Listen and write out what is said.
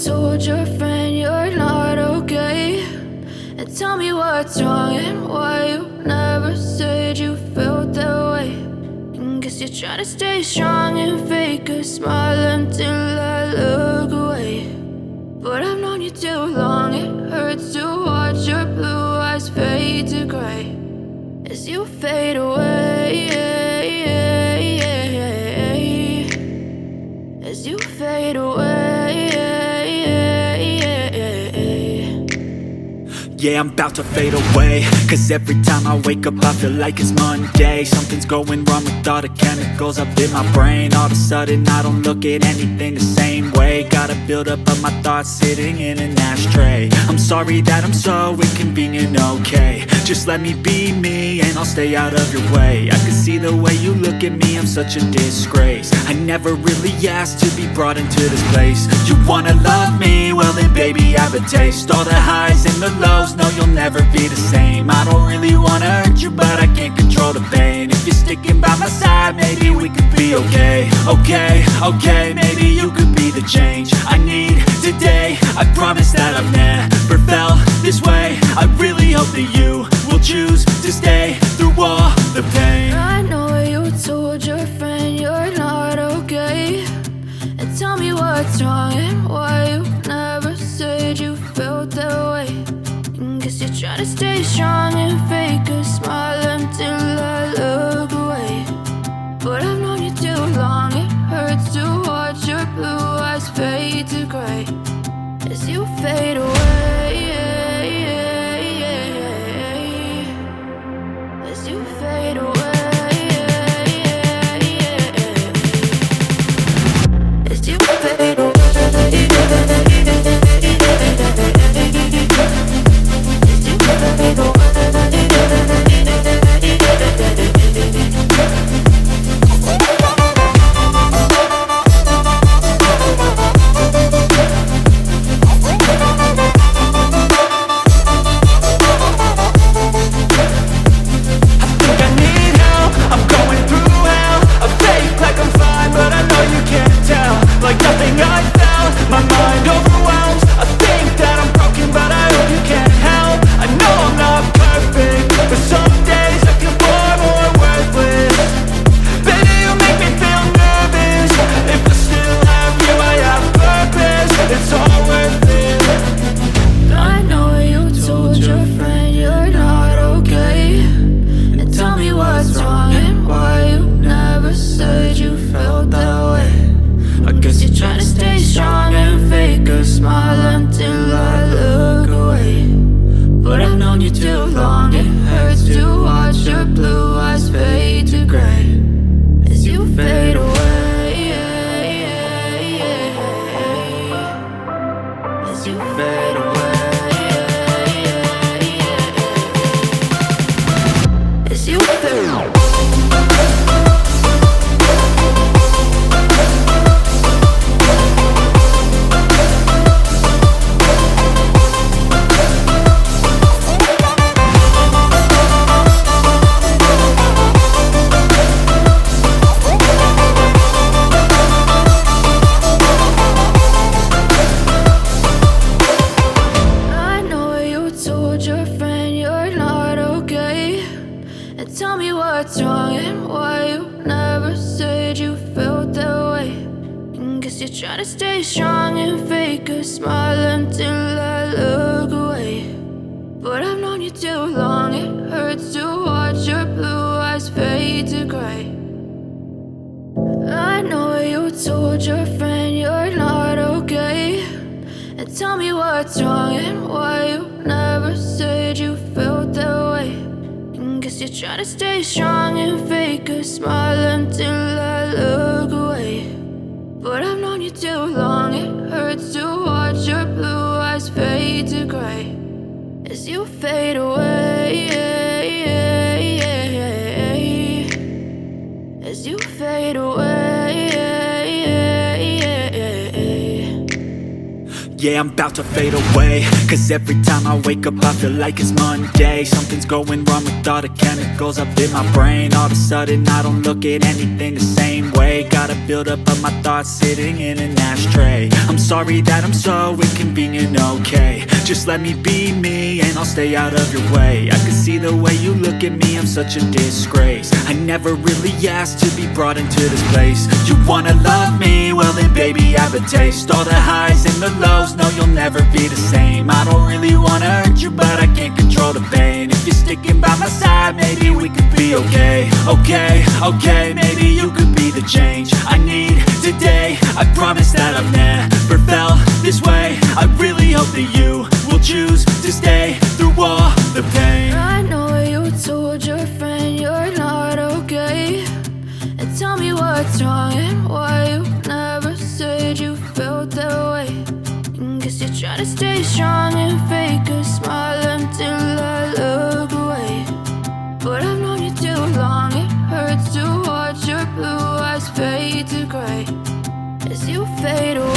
told your friend you're not okay, and tell me what's wrong and why you never said you felt that way. And guess you're trying to stay strong and fake a smile until I look away. But I've known you too long, it hurts to watch your blue eyes fade to gray as you fade away, as you fade away. Yeah, I'm about to fade away, cause every time I wake up I feel like it's Monday. Something's going wrong with all the chemicals up in my brain. All of a sudden I don't look at anything the same way. Gotta build up of my thoughts sitting in an ashtray. I'm sorry that I'm so inconvenient, okay. Just let me be me and I'll stay out of your way. I can see the way you look at me, I'm such a disgrace. I never really asked to be brought into this place. You wanna love me? Well then baby I have a taste. All the highs and the lows, no you'll never be the same. I don't really wanna hurt you but I can't control the pain. If you're sticking by my side maybe we could be okay. Okay, maybe you could be the change I need today. I promise that I've never felt this way. I really hope that you will choose to stay through all the pain. I know you told your friend you're not okay, and tell me what's wrong and why you never said you felt that way. And guess you're trying to stay strong and fake a smile until I look away. But I've known you too long, it hurts to watch your blue eyes fade to gray as you fade away, as you fade away, as you fade away. Trying to stay strong and fake a smile until I look away. But I've known you too long, it hurts to watch your blue eyes fade to gray. I know you told your friend you're not okay, and tell me what's wrong and why you never said you felt that way. And guess you're trying to stay strong and fake a smile until I look away. But I've known you too long, it hurts to watch your blue eyes fade to gray as you fade away, as you fade away. Yeah, I'm about to fade away, cause every time I wake up I feel like it's Monday. Something's going wrong with all the chemicals up in my brain. All of a sudden I don't look at anything the same way. Gotta build up of my thoughts sitting in an ashtray. I'm sorry sorry that I'm so inconvenient, okay? Just let me be me and I'll stay out of your way. I can see the way you look at me, I'm such a disgrace. I never really asked to be brought into this place. You wanna love me? Well then baby, have a taste. All the highs and the lows, no you'll never be the same. I don't really wanna hurt you, but I can't control the pain. If you're sticking by my side, maybe we could be okay. Okay, maybe you could be the change I need today. I promise that I've never felt this way. I really hope that you will choose to stay through all the pain. I know you told your friend you're not okay, and tell me what's wrong and why you never said you felt that way. Guess you're trying to stay strong and fake a smile until I look away. But I've known you too long, it hurts to watch your blue eyes fade to gray as you fade away.